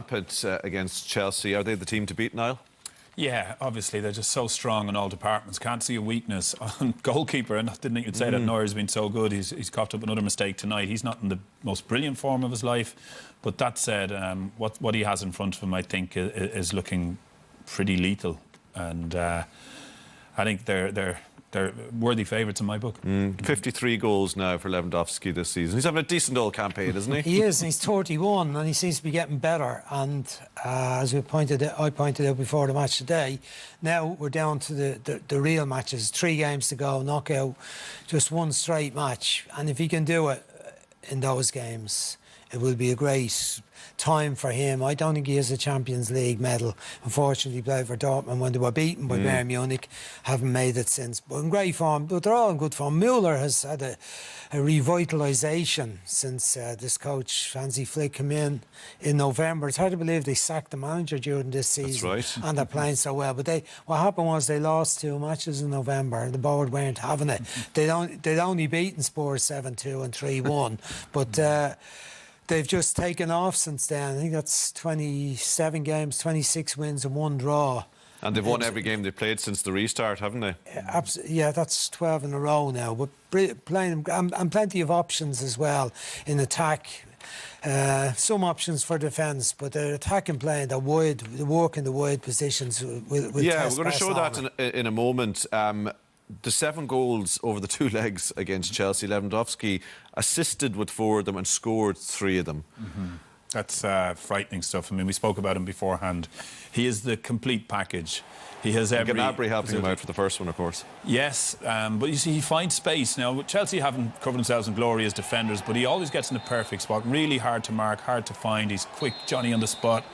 rampant against Chelsea. Are they the team to beat, Niall? Yeah, obviously they're just so strong in all departments. Can't see a weakness on goalkeeper. And I didn't think you'd say that Neuer's been so good. He's coughed up another mistake tonight. He's not in the most brilliant form of his life. But that said, what he has in front of him, I think, is looking pretty lethal. And I think they're worthy favourites in my book. 53 goals now for Lewandowski this season. He's having a decent old campaign, isn't he? He is, and he's 31, and he seems to be getting better. And as I pointed out before the match today, now we're down to the real matches. 3 games to go, knockout, just one straight match. And if he can do it in those games, it will be a great time for him. I don't think he has a Champions League medal. Unfortunately, he played for Dortmund when they were beaten by Bayern Munich. Haven't made it since. But in great form. But they're all in good form. Müller has had a revitalisation since this coach, Hansi Flick, came in November. It's hard to believe they sacked the manager during this season. That's right. And they're playing so well. But what happened was they lost 2 matches in November and the board weren't having it. They'd only beaten Spurs 7-2 and 3-1. But they've just taken off since then. I think that's 27 games, 26 wins and 1 draw. And they've won every game they've played since the restart, haven't they? Yeah, that's 12 in a row now. But playing and plenty of options as well in attack. Some options for defence, but they're attacking, playing the wide, the work in the wide positions. We're going to show that in a moment. The 7 goals over the 2 legs against Chelsea, Lewandowski assisted with 4 of them and scored 3 of them. That's frightening stuff. I mean, we spoke about him beforehand. He is the complete package. He has every... Gnabry helping him out for the first one, of course. Yes, but you see, he finds space. Now, Chelsea haven't covered themselves in glory as defenders, but he always gets in the perfect spot. Really hard to mark, hard to find. He's quick, Johnny on the spot,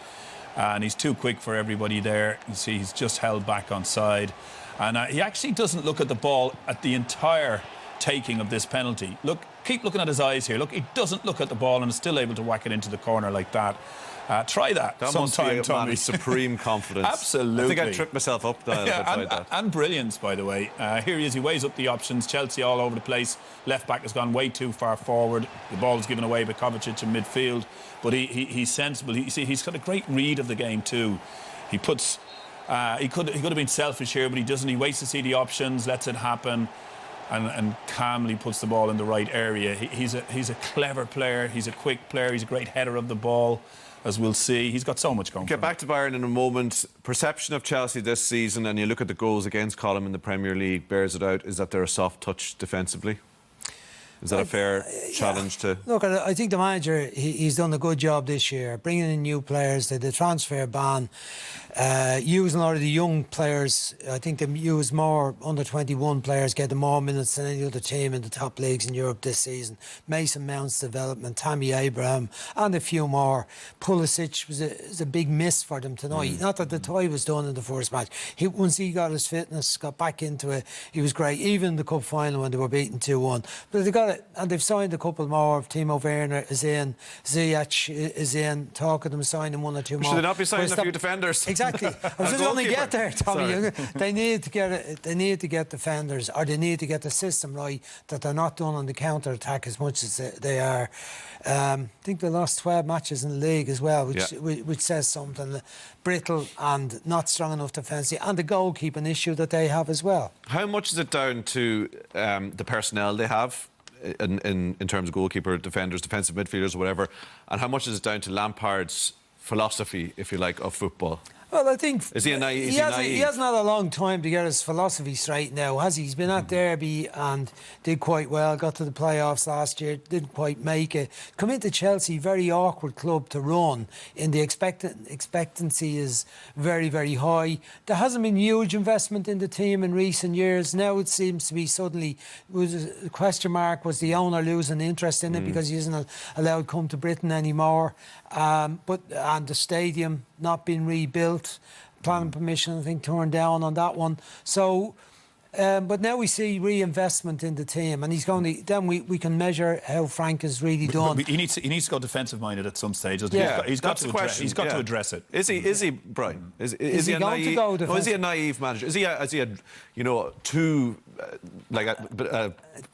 and he's too quick for everybody there. You see, he's just held back on side. And he actually doesn't look at the ball at the entire taking of this penalty. Look, keep looking at his eyes here. Look, he doesn't look at the ball and is still able to whack it into the corner like that. Try that sometime, Tommy. Supreme confidence. Absolutely. I think I tripped myself up there. And brilliance, by the way. Here he is. He weighs up the options. Chelsea all over the place. Left back has gone way too far forward. The ball is given away by Kovacic in midfield. But he's sensible. You see, he's got a great read of the game too. He puts... he could have been selfish here, but he doesn't. He waits to see the options, lets it happen, and calmly puts the ball in the right area. He's a clever player. He's a quick player. He's a great header of the ball, as we'll see. He's got so much going. Get back to Bayern in a moment. Perception of Chelsea this season, and you look at the goals against column in the Premier League, bears it out, is that they're a soft touch defensively. Is that a fair challenge to... Look, I think the manager, he's done a good job this year, bringing in new players, the transfer ban, using a lot of the young players. I think they use more under-21 players, getting more minutes than any other team in the top leagues in Europe this season. Mason Mount's development, Tammy Abraham, and a few more. Pulisic was a big miss for them tonight. Not that the tie was done in the first match. Once he got his fitness, got back into it, he was great. Even in the cup final when they were beaten 2-1. But they got it, and they've signed a couple more. Timo Werner is in, Ziyech is in, talking to them signing 1 or 2 more. Should they not be signing a few defenders? Exactly. I was going to get there, Tommy. They need to get it. They need to get defenders, or they need to get the system right, that they're not done on the counter attack as much as they are. I think they lost 12 matches in the league as well, which says something. Brittle and not strong enough defensively, and the goalkeeping issue that they have as well. How much is it down to the personnel they have in terms of goalkeeper, defenders, defensive midfielders, whatever, and how much is it down to Lampard's philosophy, if you like, of football? Well, I think he hasn't had a long time to get his philosophy straight now, has he? He's been at Derby and did quite well, got to the playoffs last year, didn't quite make it. Come into Chelsea, very awkward club to run, and the expectancy is very, very high. There hasn't been huge investment in the team in recent years. Now it seems to be suddenly, was a question mark, was the owner losing interest in it because he isn't allowed to come to Britain anymore? And the stadium not being rebuilt, planning permission I think turned down on that one. So but now we see reinvestment in the team, and he's going to, then we can measure how Frank has really done. He needs to go defensive minded at some stage. He's got to address it. Is he Brian? Is he a going to go defensive? Is he a naive manager? Is he too like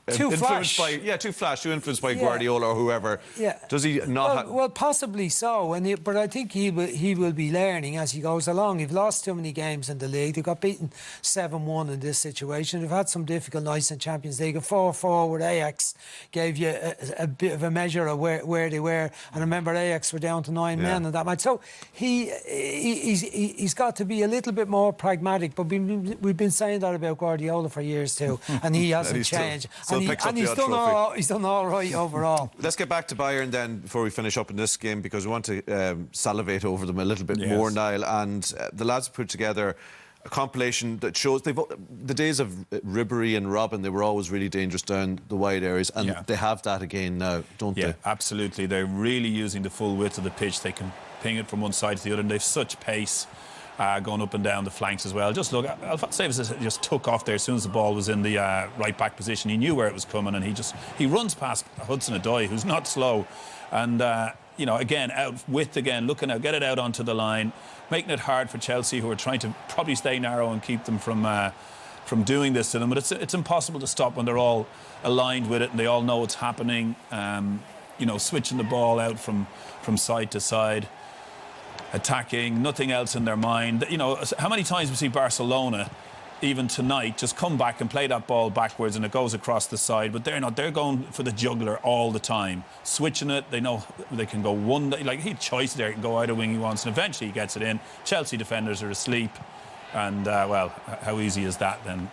Too influenced flash. too flash, too influenced by Yeah. Guardiola or whoever. Yeah. Does he not? Well, possibly so. But I think he will be learning as he goes along. He've lost too many games in the league. They got beaten 7-1 in this situation. They've had some difficult nights in Champions League. A 4-4 with Ajax gave you a bit of a measure of where they were. And I remember Ajax were down to 9 men in that match. So he's got to be a little bit more pragmatic. But we've been saying that about Guardiola for years too, and he hasn't changed. He's done all right overall. Let's get back to Bayern then before we finish up in this game, because we want to salivate over them a little bit more, Niall. And the lads put together a compilation that shows the days of Ribery and Robin, they were always really dangerous down the wide areas, and they have that again now, don't they? Yeah, absolutely. They're really using the full width of the pitch. They can ping it from one side to the other, and they've such pace. Going up and down the flanks as well. Just look, Alphonse Davies just took off there as soon as the ball was in the right back position. He knew where it was coming, and he runs past Hudson-Odoi, who's not slow, and again out width again, looking out, get it out onto the line, making it hard for Chelsea, who are trying to probably stay narrow and keep them from doing this to them. But it's impossible to stop when they're all aligned with it and they all know what's happening. Switching the ball out from side to side. Attacking, nothing else in their mind. How many times we see Barcelona, even tonight, just come back and play that ball backwards and it goes across the side, but they're not. They're going for the juggler all the time, switching it. They know they can go he had choice there, he can go either wing he wants, and eventually he gets it in. Chelsea defenders are asleep, and how easy is that then?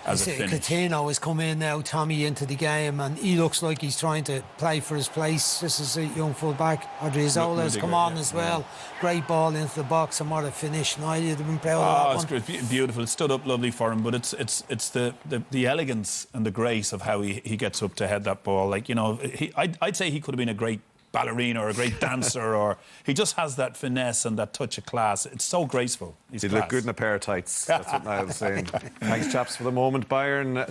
As a finish. Coutinho has come in now, Tommy, into the game, and he looks like he's trying to play for his place. This is a young full-back. Odriozola has come on as well. Great ball into the box, and what a finish. Now you'd have been proud of that one. It's beautiful. It stood up lovely for him, but it's the elegance and the grace of how he gets up to head that ball. I'd say he could have been a great ballerina or a great dancer, or he just has that finesse and that touch of class. It's so graceful. He'd look good in a pair of tights. That's what Niall's saying. Thanks, chaps, for the moment. Bayern